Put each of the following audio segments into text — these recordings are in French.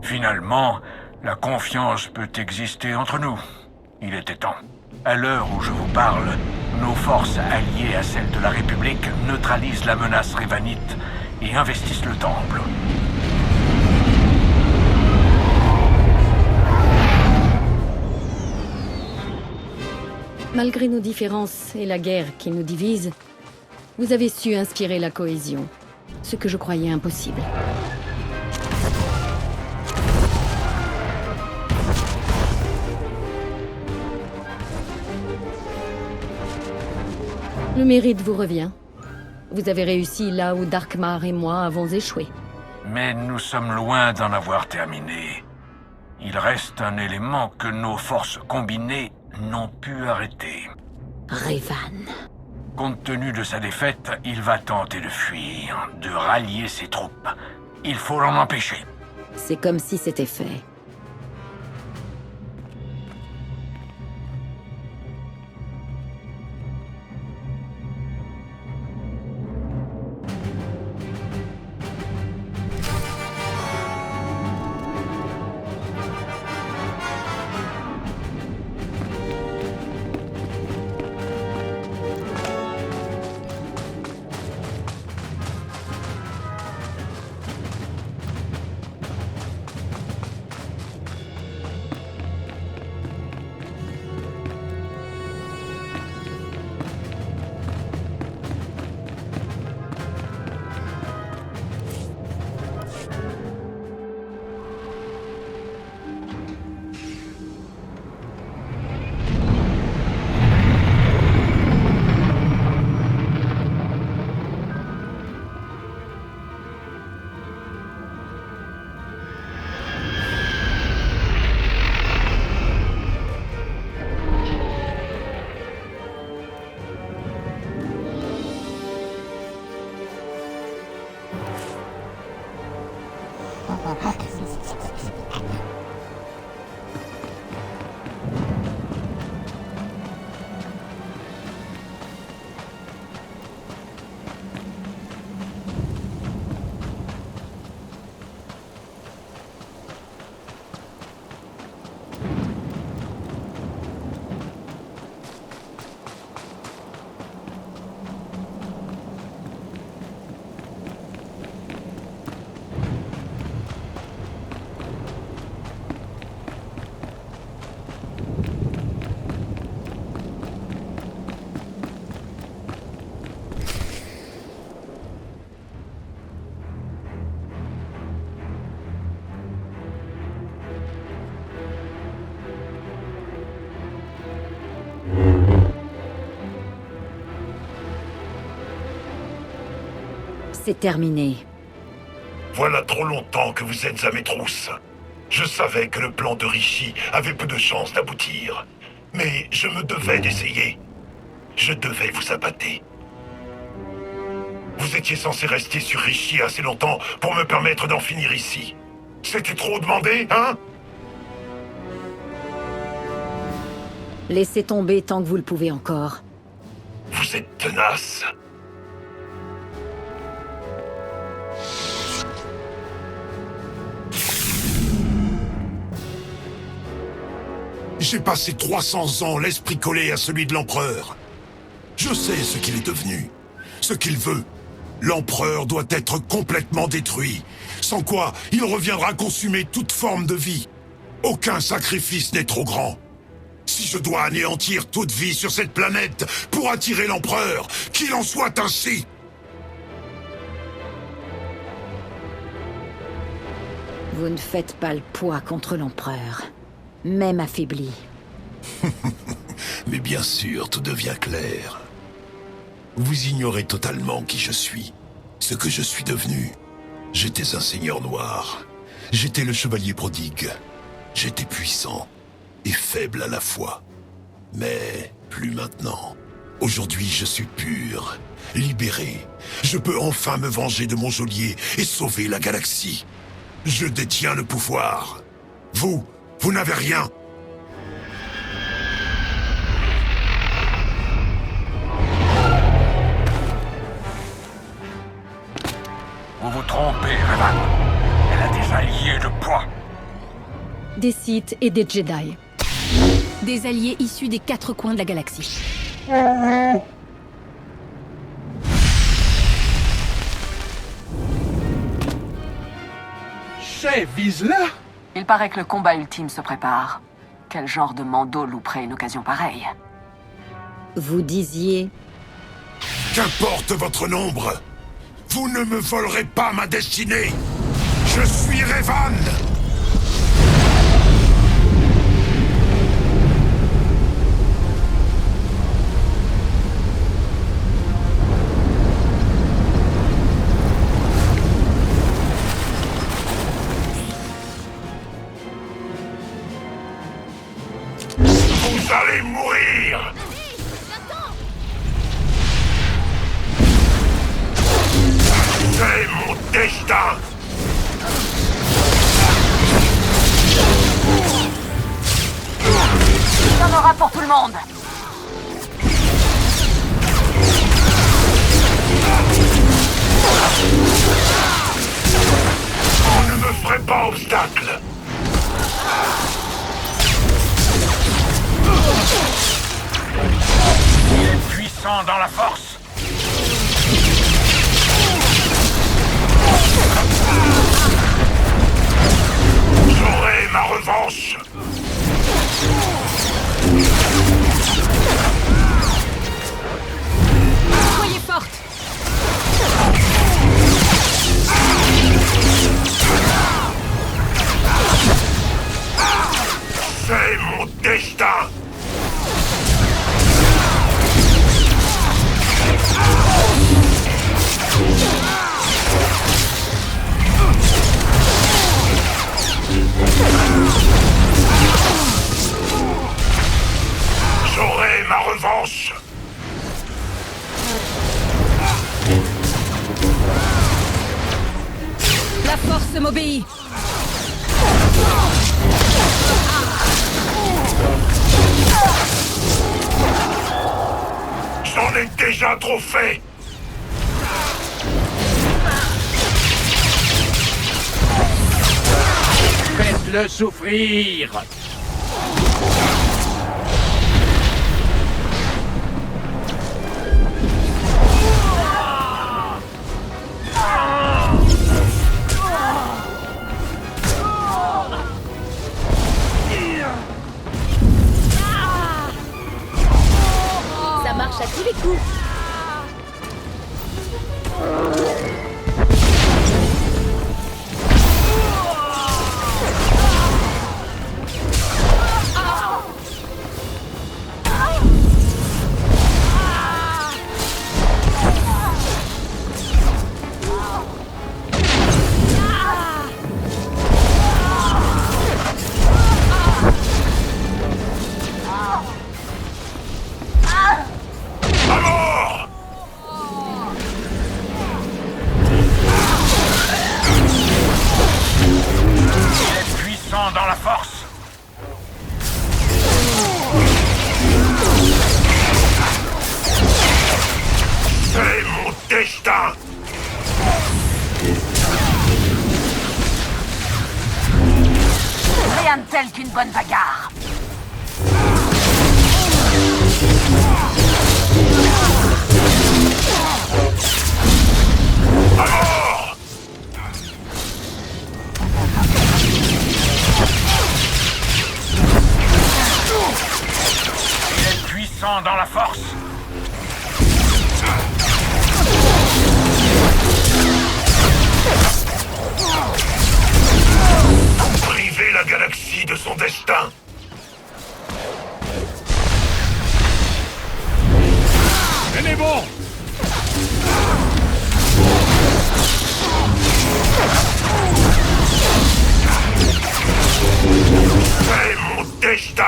Finalement, la confiance peut exister entre nous. Il était temps. À l'heure où je vous parle, nos forces alliées à celles de la République neutralisent la menace révanite et investissent le temple. Malgré nos différences et la guerre qui nous divise, vous avez su inspirer la cohésion, ce que je croyais impossible. Le mérite vous revient. Vous avez réussi là où Darkmar et moi avons échoué. Mais nous sommes loin d'en avoir terminé. Il reste un élément que nos forces combinées n'ont pu arrêter. Revan. Compte tenu de sa défaite, il va tenter de fuir, de rallier ses troupes. Il faut l'en empêcher. C'est comme si c'était fait. C'est terminé. Voilà trop longtemps que vous êtes à mes trousses. Je savais que le plan de Rishi avait peu de chances d'aboutir. Mais je me devais d'essayer. Je devais vous abattre. Vous étiez censé rester sur Rishi assez longtemps pour me permettre d'en finir ici. C'était trop demandé, hein? Laissez tomber tant que vous le pouvez encore. Vous êtes tenace. J'ai passé 300 ans l'esprit collé à celui de l'Empereur. Je sais ce qu'il est devenu, ce qu'il veut. L'Empereur doit être complètement détruit, sans quoi il reviendra consumer toute forme de vie. Aucun sacrifice n'est trop grand. Si je dois anéantir toute vie sur cette planète pour attirer l'Empereur, qu'il en soit ainsi. Vous ne faites pas le poids contre l'Empereur. Même affaibli. Mais bien sûr, tout devient clair. Vous ignorez totalement qui je suis, ce que je suis devenu. J'étais un seigneur noir. J'étais le chevalier prodigue. J'étais puissant et faible à la fois. Mais plus maintenant. Aujourd'hui, je suis pur, libéré. Je peux enfin me venger de mon geôlier et sauver la galaxie. Je détiens le pouvoir. Vous n'avez rien. Vous vous trompez, Revan. Elle a des alliés de poids. Des Sith et des Jedi. Des alliés issus des 4 coins de la galaxie. Chef, vise là! Il paraît que le combat ultime se prépare. Quel genre de Mando louperait une occasion pareille? Vous disiez... Qu'importe votre nombre, vous ne me volerez pas ma destinée. Je suis Revan. Vous allez mourir. C'est mon destin. Il y en aura pour tout le monde. Vous ne me ferez pas obstacle. Il est puissant dans la force. J'aurai ma revanche. Soyez forte! C'est mon destin. J'aurai ma revanche. La force m'obéit! J'en ai déjà trop fait. Faites-le souffrir! Ça marche à tous les coups! À mort. Il est puissant dans la force. C'est mon destin. Rien de tel qu'une bonne bagarre. À mort. Il est puissant dans la force. Priver la galaxie de son destin. Tenez bon! C'est mon destin.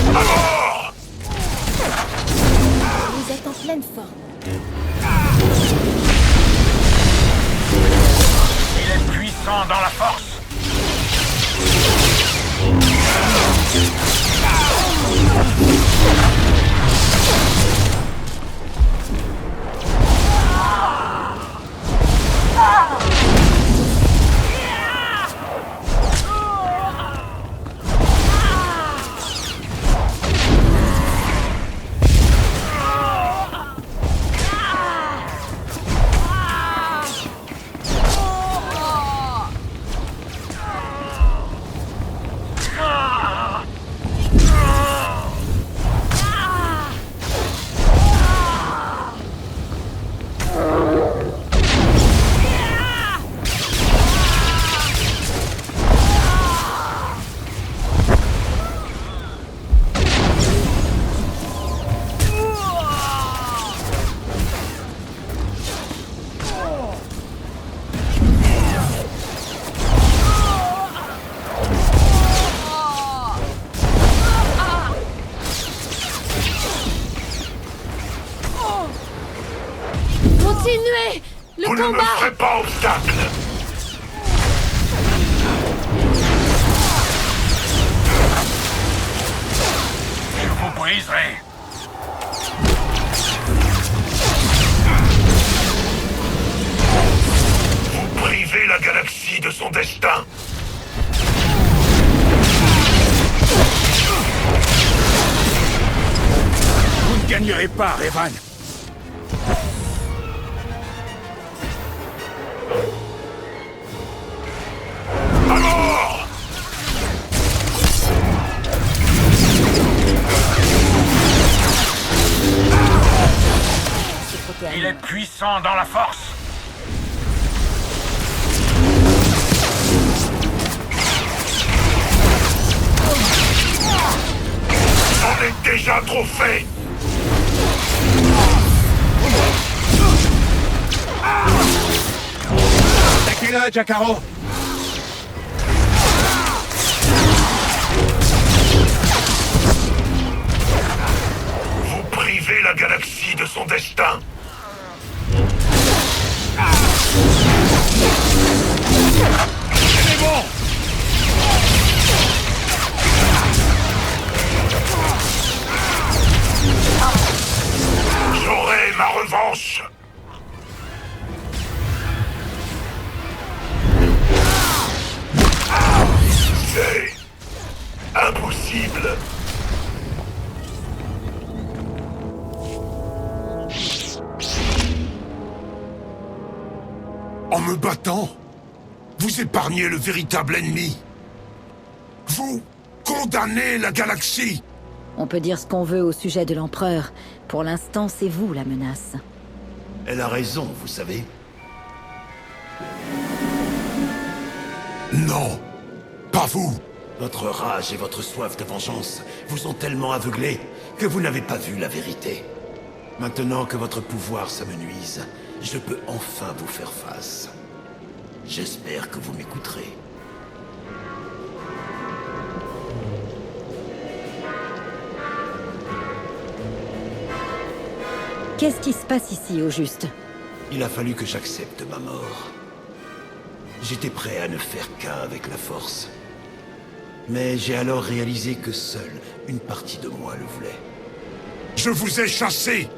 À mort. Vous êtes en pleine forme. Il est puissant dans la force. briserai. Vous privez la galaxie de son destin. Vous ne gagnerez pas, Revan. À mort! Il est puissant dans la force. J'en ai déjà trop fait. Attaquez-le, Jakaro. Vous privez la galaxie de son destin. C'est bon. J'aurai ma revanche. C'est impossible. En me battant, vous épargnez le véritable ennemi. Vous condamnez la galaxie. On peut dire ce qu'on veut au sujet de l'Empereur. Pour l'instant, c'est vous la menace. Elle a raison, vous savez. Non, pas vous. Votre rage et votre soif de vengeance vous ont tellement aveuglé que vous n'avez pas vu la vérité. Maintenant que votre pouvoir s'amenuise, je peux enfin vous faire face. J'espère que vous m'écouterez. Qu'est-ce qui se passe ici, au juste? Il a fallu que j'accepte ma mort. J'étais prêt à ne faire qu'un avec la force. Mais j'ai alors réalisé que seule une partie de moi le voulait. Je vous ai chassé!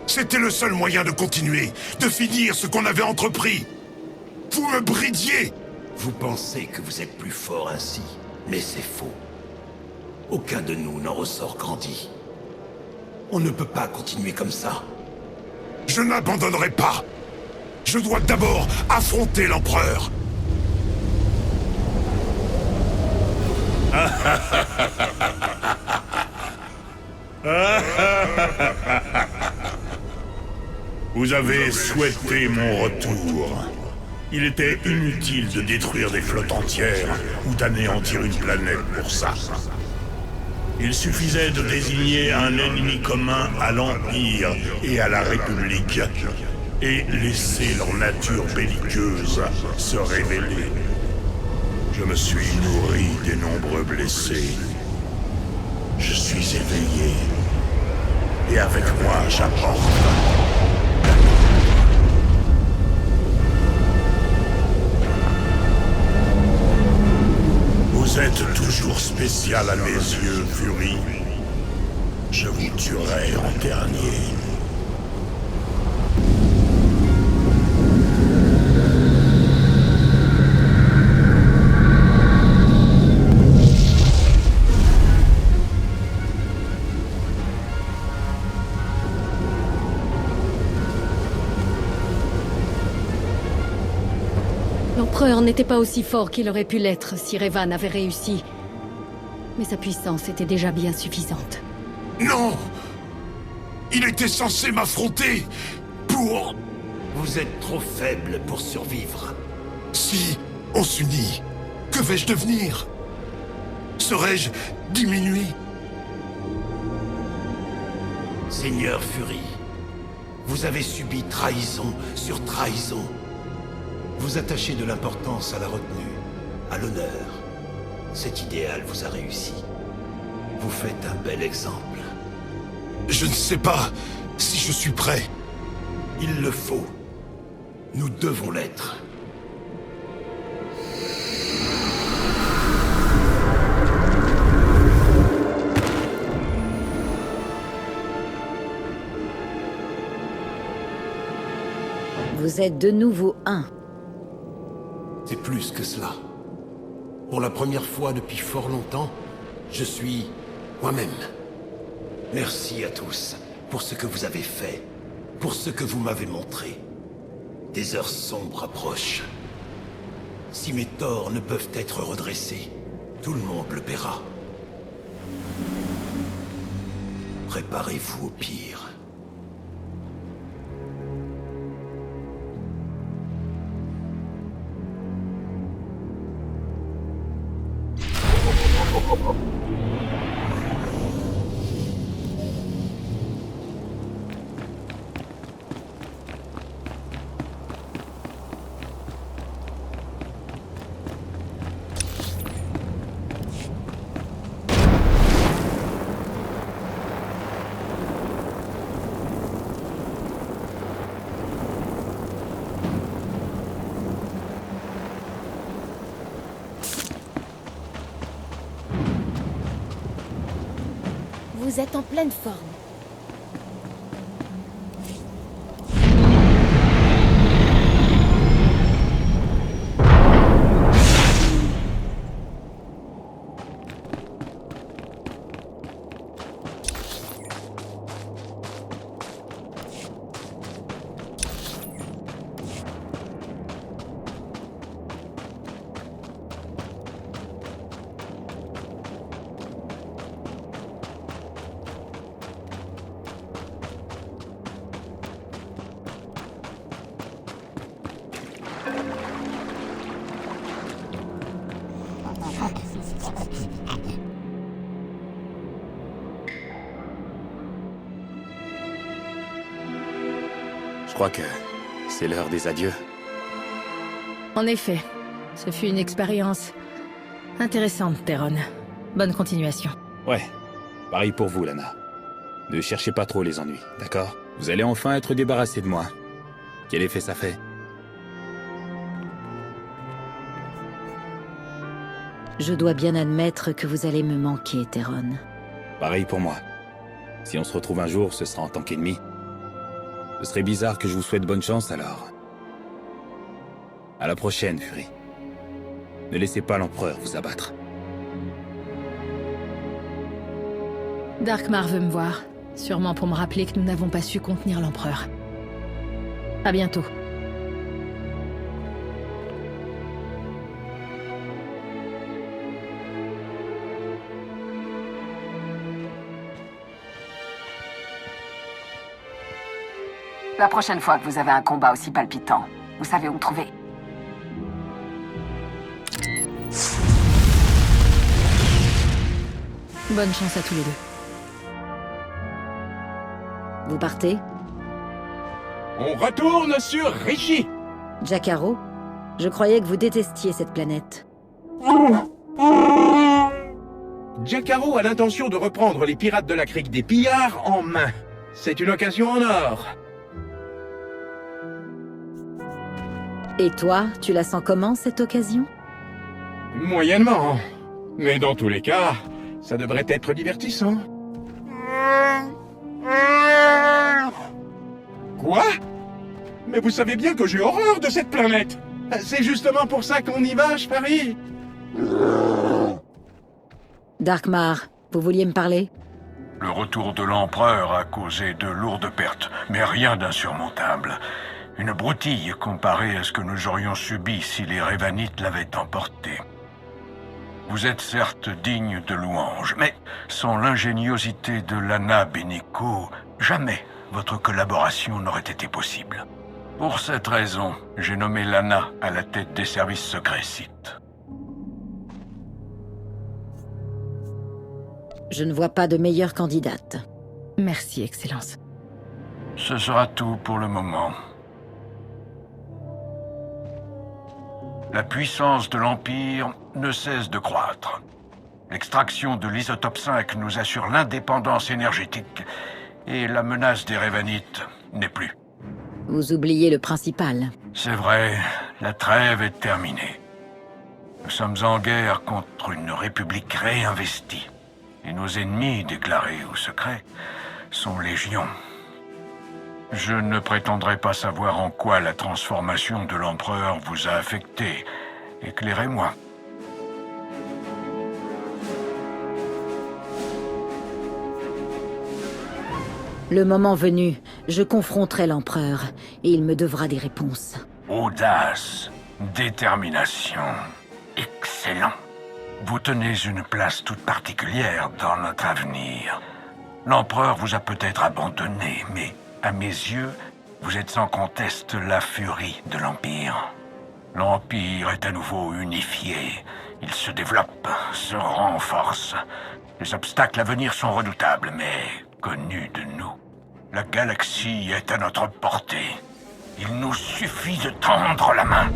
C'était le seul moyen de continuer, de finir ce qu'on avait entrepris. Vous me bridiez! Vous pensez que vous êtes plus fort ainsi, mais c'est faux. Aucun de nous n'en ressort grandi. On ne peut pas continuer comme ça. Je n'abandonnerai pas. Je dois d'abord affronter l'Empereur. Vous avez souhaité mon retour. Il était inutile de détruire des flottes entières ou d'anéantir une planète pour ça. Il suffisait de désigner un ennemi commun à l'Empire et à la République, et laisser leur nature belliqueuse se révéler. Je me suis nourri des nombreux blessés. Je suis éveillé, et avec moi j'apporte. Vous êtes toujours spécial à mes yeux, Fury. Je vous tuerai en dernier. L'Empereur n'était pas aussi fort qu'il aurait pu l'être si Revan avait réussi. Mais sa puissance était déjà bien suffisante. Non! Il était censé m'affronter pour... Vous êtes trop faible pour survivre. Si on s'unit, que vais-je devenir? Serais-je diminué? Seigneur Fury, vous avez subi trahison sur trahison. Vous attachez de l'importance à la retenue, à l'honneur. Cet idéal vous a réussi. Vous faites un bel exemple. Je ne sais pas si je suis prêt. Il le faut. Nous devons l'être. Vous êtes de nouveau un. C'est plus que cela. Pour la première fois depuis fort longtemps, je suis moi-même. Merci à tous pour ce que vous avez fait, pour ce que vous m'avez montré. Des heures sombres approchent. Si mes torts ne peuvent être redressés, tout le monde le paiera. Préparez-vous au pire. Vous êtes en pleine forme. Je crois que c'est l'heure des adieux. En effet, ce fut une expérience intéressante, Theron. Bonne continuation. Ouais, pareil pour vous, Lana. Ne cherchez pas trop les ennuis, d'accord? Vous allez enfin être débarrassé de moi. Quel effet ça fait? Je dois bien admettre que vous allez me manquer, Theron. Pareil pour moi. Si on se retrouve un jour, ce sera en tant qu'ennemi. Ce serait bizarre que je vous souhaite bonne chance, alors. À la prochaine, Fury. Ne laissez pas l'Empereur vous abattre. Darkmar veut me voir. Sûrement pour me rappeler que nous n'avons pas su contenir l'Empereur. À bientôt. La prochaine fois que vous avez un combat aussi palpitant, vous savez où me trouver. Bonne chance à tous les deux. Vous partez? On retourne sur Rishi. Jakaro, je croyais que vous détestiez cette planète. Jakaro a l'intention de reprendre les pirates de la crique des pillards en main. C'est une occasion en or. Et toi, tu la sens comment, cette occasion? Moyennement. Mais dans tous les cas, ça devrait être divertissant. Quoi? Mais vous savez bien que j'ai horreur de cette planète. C'est justement pour ça qu'on y va, je parie. Darkmar, vous vouliez me parler? Le retour de l'Empereur a causé de lourdes pertes, mais rien d'insurmontable. Une broutille comparée à ce que nous aurions subi si les Revanites l'avaient emporté. Vous êtes certes digne de louange, mais sans l'ingéniosité de Lana Beneko, jamais votre collaboration n'aurait été possible. Pour cette raison, j'ai nommé Lana à la tête des services secrets Sith. Je ne vois pas de meilleure candidate. Merci, Excellence. Ce sera tout pour le moment. La puissance de l'Empire ne cesse de croître. L'extraction de l'isotope 5 nous assure l'indépendance énergétique et la menace des Revanites n'est plus. Vous oubliez le principal. C'est vrai, la trêve est terminée. Nous sommes en guerre contre une république réinvestie. Et nos ennemis, déclarés ou secrets, sont légion. Je ne prétendrai pas savoir en quoi la transformation de l'Empereur vous a affecté. Éclairez-moi. Le moment venu, je confronterai l'Empereur, et il me devra des réponses. Audace, détermination, excellent. Vous tenez une place toute particulière dans notre avenir. L'Empereur vous a peut-être abandonné, mais à mes yeux, vous êtes sans conteste la furie de l'Empire. L'Empire est à nouveau unifié. Il se développe, se renforce. Les obstacles à venir sont redoutables, mais connus de nous. La galaxie est à notre portée. Il nous suffit de tendre la main.